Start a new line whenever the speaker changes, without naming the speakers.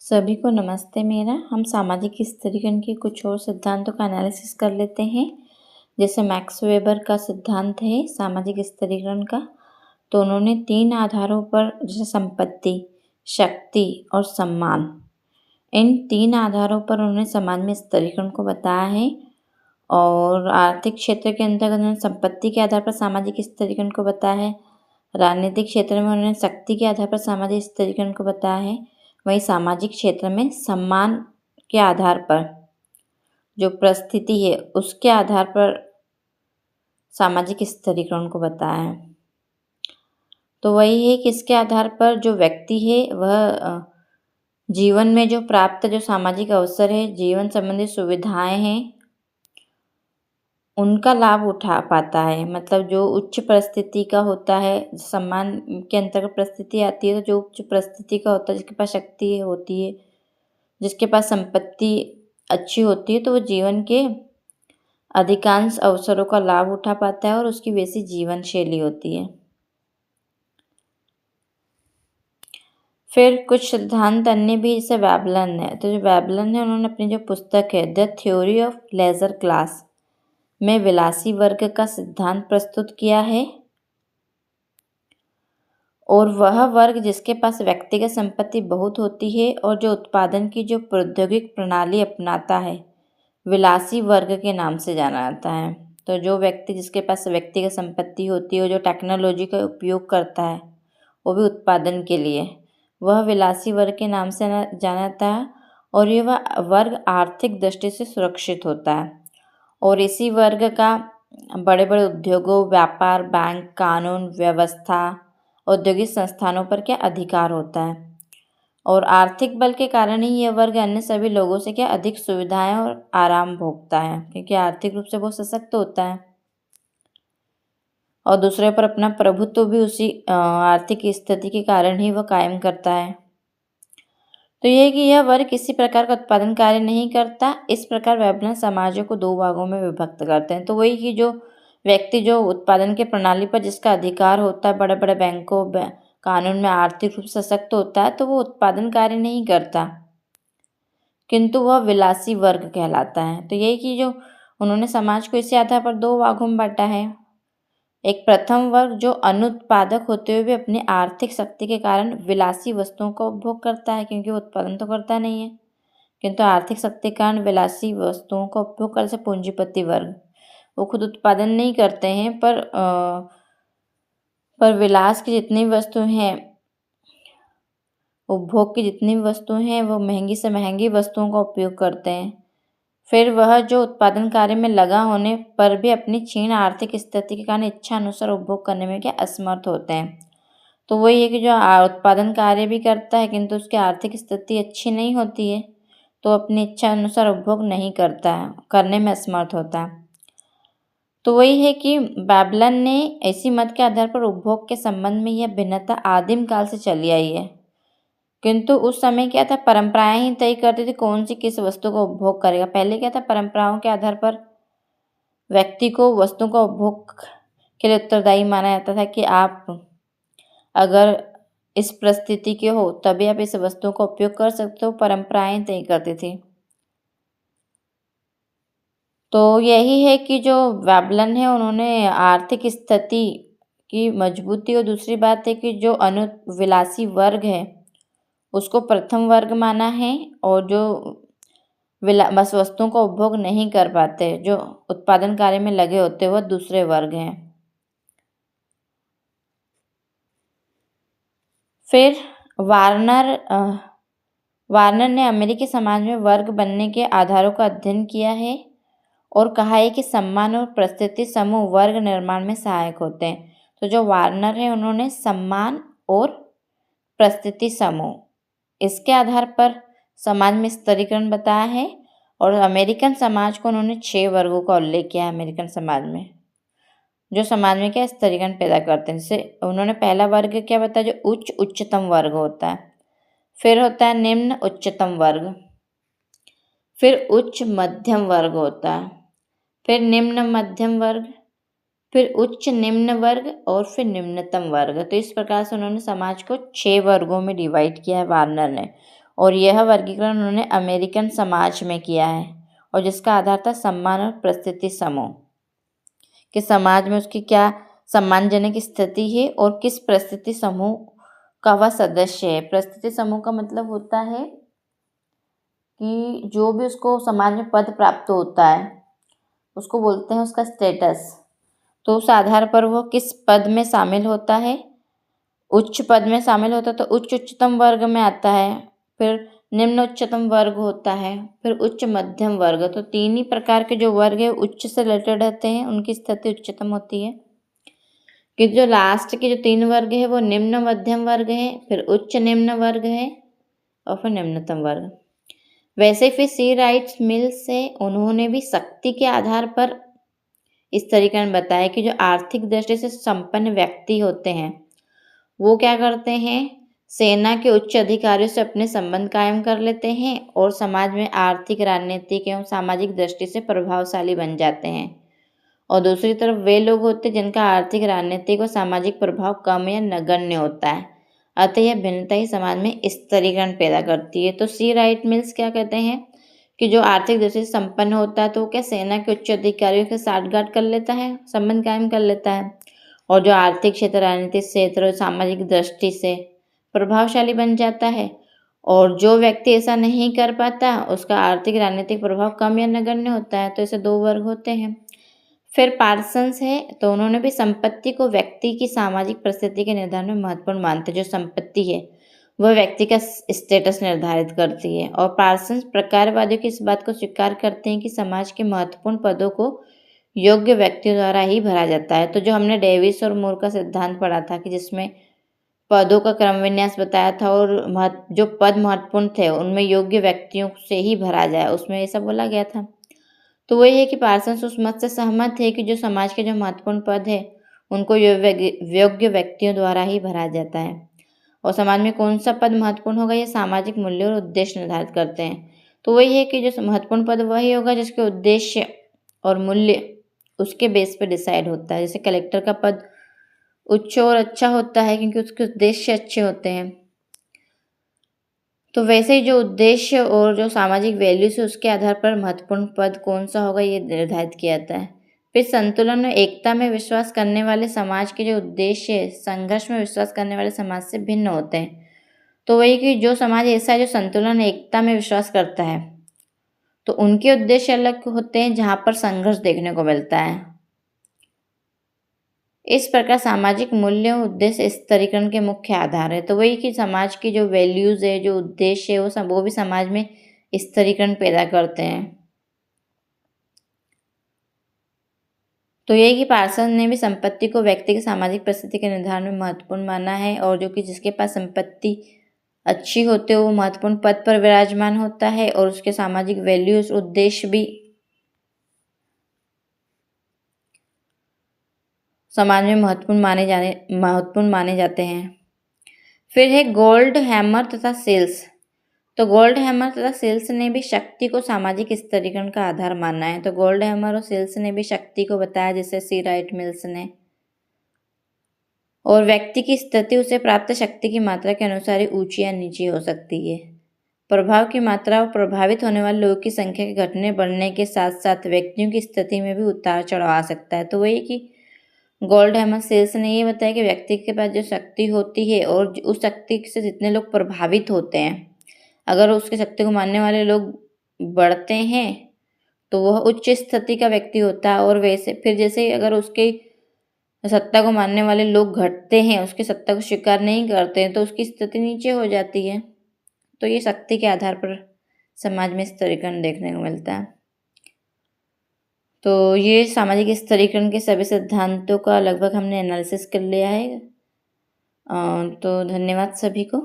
सभी को नमस्ते मेरा। हम सामाजिक स्थिरीकरण के कुछ और सिद्धांतों का एनालिसिस कर लेते हैं। जैसे मैक्स वेबर का सिद्धांत है सामाजिक स्थिरीकरण का, तो उन्होंने 3 आधारों पर जैसे संपत्ति, शक्ति और सम्मान, इन 3 आधारों पर उन्होंने समाज में स्थिरीकरण को बताया है। और आर्थिक क्षेत्र के अंतर्गत उन्होंने संपत्ति के आधार पर सामाजिक स्थिरीकरण को बताया है। राजनीतिक क्षेत्र में उन्होंने शक्ति के आधार पर सामाजिक स्थिरीकरण को बताया है। वहीं सामाजिक क्षेत्र में सम्मान के आधार पर जो परिस्थिति है उसके आधार पर सामाजिक स्थिरीकरण को बताया है। तो वही है कि इसके आधार पर जो व्यक्ति है वह जीवन में जो प्राप्त जो सामाजिक अवसर है, जीवन संबंधी सुविधाएं हैं, उनका लाभ उठा पाता है। मतलब जो उच्च परिस्थिति का होता है, सम्मान के अंतर्गत परिस्थिति आती है, तो जो उच्च परिस्थिति का होता है, जिसके पास शक्ति होती है, जिसके पास संपत्ति अच्छी होती है, तो वो जीवन के अधिकांश अवसरों का लाभ उठा पाता है और उसकी वैसी जीवन शैली होती है। फिर कुछ सिद्धांत अन्य भी, जैसे वेबलन है। तो जो वेबलन है उन्होंने अपनी जो पुस्तक है the theory of leisure class में विलासी वर्ग का सिद्धांत प्रस्तुत किया है। और वह वर्ग जिसके पास व्यक्तिगत संपत्ति बहुत होती है और जो उत्पादन की जो प्रौद्योगिक प्रणाली अपनाता है, विलासी वर्ग के नाम से जाना जाता है। तो जो व्यक्ति जिसके पास व्यक्तिगत संपत्ति होती है और जो टेक्नोलॉजी का उपयोग करता है वो भी उत्पादन के लिए, वह विलासी वर्ग के नाम से जाना जाता है। और ये वह वर्ग आर्थिक दृष्टि से सुरक्षित होता है और इसी वर्ग का बड़े बड़े उद्योगों, व्यापार, बैंक, कानून व्यवस्था, औद्योगिक संस्थानों पर क्या अधिकार होता है। और आर्थिक बल के कारण ही यह वर्ग अन्य सभी लोगों से क्या अधिक सुविधाएं और आराम भोगता है, क्योंकि आर्थिक रूप से बहुत सशक्त होता है और दूसरे पर अपना प्रभुत्व भी उसी आर्थिक स्थिति के कारण ही वह कायम करता है। तो यह कि यह वर्ग किसी प्रकार का उत्पादन कार्य नहीं करता। इस प्रकार वेबलन समाजों को 2 भागों में विभक्त करते हैं। तो वही कि जो व्यक्ति जो उत्पादन के प्रणाली पर जिसका अधिकार होता है, बड़े बड़े बैंकों कानून में आर्थिक रूप से सशक्त होता है, तो वो उत्पादन कार्य नहीं करता, किंतु वह विलासी वर्ग कहलाता है। तो यही कि जो उन्होंने समाज को इसी आधार पर 2 भागों में बांटा है। एक प्रथम वर्ग जो अनुत्पादक होते हुए भी अपनी आर्थिक शक्ति के कारण विलासी वस्तुओं का उपभोग करता है, क्योंकि वो उत्पादन तो करता नहीं है, किंतु आर्थिक शक्ति के कारण विलासी वस्तुओं का उपभोग कर। से पूंजीपति वर्ग, वो खुद उत्पादन नहीं करते हैं पर विलास की जितनी वस्तुएं हैं, उपभोग की जितनी वस्तुएं हैं, वो महंगी से महंगी वस्तुओं का उपयोग करते हैं। फिर वह जो उत्पादन कार्य में लगा होने पर भी अपनी क्षीण आर्थिक स्थिति के कारण इच्छा अनुसार उपभोग करने में क्या असमर्थ होते हैं। तो वही है कि जो उत्पादन कार्य भी करता है किंतु उसकी आर्थिक स्थिति अच्छी नहीं होती है, तो अपनी इच्छा अनुसार उपभोग नहीं करता है, करने में असमर्थ होता है। तो वही है कि वेबलन ने ऐसी मत के आधार पर उपभोग के संबंध में यह भिन्नता आदिम काल से चली आई है, किंतु उस समय क्या था, परंपराएं ही तय करती थी कौन सी किस वस्तु का उपभोग करेगा। पहले क्या था, परंपराओं के आधार पर व्यक्ति को वस्तु का उपभोग के लिए उत्तरदायी माना जाता था कि आप अगर इस परिस्थिति के हो तभी आप इस वस्तु का उपयोग कर सकते हो, परंपराएं तय करती थी। तो यही है कि जो वेबलन है उन्होंने आर्थिक स्थिति की मजबूती, और दूसरी बात है कि जो अनुविलासी वर्ग है उसको प्रथम वर्ग माना है, और जो बस वस्तुओं का उपभोग नहीं कर पाते, जो उत्पादन कार्य में लगे होते, वह दूसरे वर्ग हैं। फिर वार्नर ने अमेरिकी समाज में वर्ग बनने के आधारों का अध्ययन किया है और कहा है कि सम्मान और परिस्थिति समूह वर्ग निर्माण में सहायक होते हैं। तो जो वार्नर है उन्होंने सम्मान और परिस्थिति समूह, इसके आधार पर समाज में स्तरीकरण बताया है। और अमेरिकन समाज को उन्होंने 6 वर्गों का उल्लेख किया है। अमेरिकन समाज में जो समाज में क्या स्तरीकरण पैदा करते हैं, जैसे उन्होंने पहला वर्ग क्या बताया, जो उच्चतम वर्ग होता है। फिर होता है निम्न उच्चतम वर्ग, फिर उच्च मध्यम वर्ग होता है, फिर निम्न मध्यम वर्ग, फिर उच्च निम्न वर्ग और फिर निम्नतम वर्ग। तो इस प्रकार से उन्होंने समाज को 6 वर्गों में डिवाइड किया है वार्नर ने। और यह वर्गीकरण उन्होंने अमेरिकन समाज में किया है और जिसका आधार था सम्मान और परिस्थिति समूह, कि समाज में उसकी क्या सम्मानजनक स्थिति है और किस परिस्थिति समूह का वह सदस्य है। परिस्थिति समूह का मतलब होता है कि जो भी उसको समाज में पद प्राप्त होता है उसको बोलते हैं उसका स्टेटस। तो उस आधार पर वो किस पद में शामिल होता है, उच्च पद में शामिल होता है तो उच्च उच्चतम वर्ग में आता है, फिर निम्न उच्चतम वर्ग होता है, फिर उच्च मध्यम वर्ग। तो तीन ही प्रकार के जो वर्ग है उच्च से रिलेटेड रहते हैं, उनकी स्थिति उच्चतम होती है। कि जो लास्ट के जो तीन वर्ग है वो निम्न मध्यम वर्ग है, फिर उच्च निम्न वर्ग है और फिर निम्नतम वर्ग। वैसे फिर सी राइट मिल्स से उन्होंने भी शक्ति के आधार पर इस तरीके में बताया कि जो आर्थिक दृष्टि से संपन्न व्यक्ति होते हैं वो क्या करते हैं, सेना के उच्च अधिकारियों से अपने संबंध कायम कर लेते हैं और समाज में आर्थिक, राजनीतिक एवं सामाजिक दृष्टि से प्रभावशाली बन जाते हैं। और दूसरी तरफ वे लोग होते हैं जिनका आर्थिक, राजनीतिक और सामाजिक प्रभाव कम या नगण्य होता है। अतः यह भिन्नता ही समाज में स्तरीकरण पैदा करती है। तो सी राइट मिल्स क्या कहते हैं कि जो आर्थिक दृष्टि से संपन्न होता है तो वो क्या सेना के उच्च अधिकारियों के साठगांठ कर लेता है, संबंध कायम कर लेता है, और जो आर्थिक क्षेत्र, राजनीतिक क्षेत्र और सामाजिक दृष्टि से प्रभावशाली बन जाता है। और जो व्यक्ति ऐसा नहीं कर पाता उसका आर्थिक, राजनीतिक प्रभाव कम या नगण्य होता है। तो ऐसे दो वर्ग होते हैं। फिर पार्सन्स है तो उन्होंने भी संपत्ति को व्यक्ति की सामाजिक परिस्थिति के निर्धारण में महत्वपूर्ण मानते हैं। जो संपत्ति है वह व्यक्ति का स्टेटस निर्धारित करती है। और पार्सन्स प्रकारवादियों की इस बात को स्वीकार करते हैं कि समाज के महत्वपूर्ण पदों को योग्य व्यक्तियों द्वारा ही भरा जाता है। तो जो हमने डेविस और मूर का सिद्धांत पढ़ा था कि जिसमें पदों का क्रम विन्यास बताया था और जो पद महत्वपूर्ण थे उनमें योग्य व्यक्तियों से ही भरा जाए, उसमें ऐसा बोला गया था। तो वही है कि पार्सन्स उस मत से सहमत है कि जो समाज के जो महत्वपूर्ण पद है उनको योग्य व्यक्तियों द्वारा ही भरा जाता है। और समाज में कौन सा पद महत्वपूर्ण होगा ये सामाजिक मूल्य और उद्देश्य निर्धारित करते हैं। तो वही है कि जो महत्वपूर्ण पद वही होगा जिसके उद्देश्य और मूल्य उसके बेस पे डिसाइड होता है। जैसे कलेक्टर का पद उच्च और अच्छा होता है क्योंकि उसके उद्देश्य अच्छे होते हैं। तो वैसे ही जो उद्देश्य और जो सामाजिक वैल्यूज है उसके आधार पर महत्वपूर्ण पद कौन सा होगा ये निर्धारित किया जाता है। फिर संतुलन और एकता में विश्वास करने वाले समाज के जो उद्देश्य है संघर्ष में विश्वास करने वाले समाज से भिन्न होते हैं। तो वही कि जो समाज ऐसा है जो संतुलन एकता में विश्वास करता है तो उनके उद्देश्य अलग होते हैं जहाँ पर संघर्ष देखने को मिलता है। इस प्रकार सामाजिक मूल्य और उद्देश्य स्तरीकरण के मुख्य आधार है। तो वही कि समाज की जो वैल्यूज है, जो उद्देश्य है वो भी समाज में स्तरीकरण पैदा करते हैं। तो यही कि पार्सन ने भी संपत्ति को व्यक्ति की सामाजिक परिस्थिति के निर्धारण में महत्वपूर्ण माना है और जो कि जिसके पास संपत्ति अच्छी होते हो वो महत्वपूर्ण पद पर विराजमान होता है और उसके सामाजिक वैल्यूज, उद्देश्य भी समाज में महत्वपूर्ण माने जाते हैं। फिर है गोल्ड हैमर तथा सेल्स। तो गोल्ड हैमर तथा सेल्स ने भी शक्ति को सामाजिक स्तरीकरण का आधार माना है। तो गोल्ड हैमर और सेल्स ने भी शक्ति को बताया जैसे सी राइट मिल्स ने। और व्यक्ति की स्थिति उसे प्राप्त शक्ति की मात्रा के अनुसार ही ऊंची या नीची हो सकती है। प्रभाव की मात्रा और प्रभावित होने वाले लोगों की संख्या के घटने बढ़ने के साथ साथ व्यक्तियों की स्थिति में भी उतार चढ़ाव आ सकता है। तो वही कि गोल्ड हैमर सेल्स ने ये बताया कि व्यक्ति के पास जो शक्ति होती है और उस शक्ति से जितने लोग प्रभावित होते हैं, अगर उसकी शक्ति को मानने वाले लोग बढ़ते हैं तो वह उच्च स्थिति का व्यक्ति होता है। और वैसे फिर जैसे अगर उसकी सत्ता को मानने वाले लोग घटते हैं, उसकी सत्ता को स्वीकार नहीं करते हैं तो उसकी स्थिति नीचे हो जाती है। तो ये शक्ति के आधार पर समाज में स्तरीकरण देखने को मिलता है। तो ये सामाजिक स्तरीकरण के सभी सिद्धांतों का लगभग हमने एनालिसिस कर लिया है। तो धन्यवाद सभी को।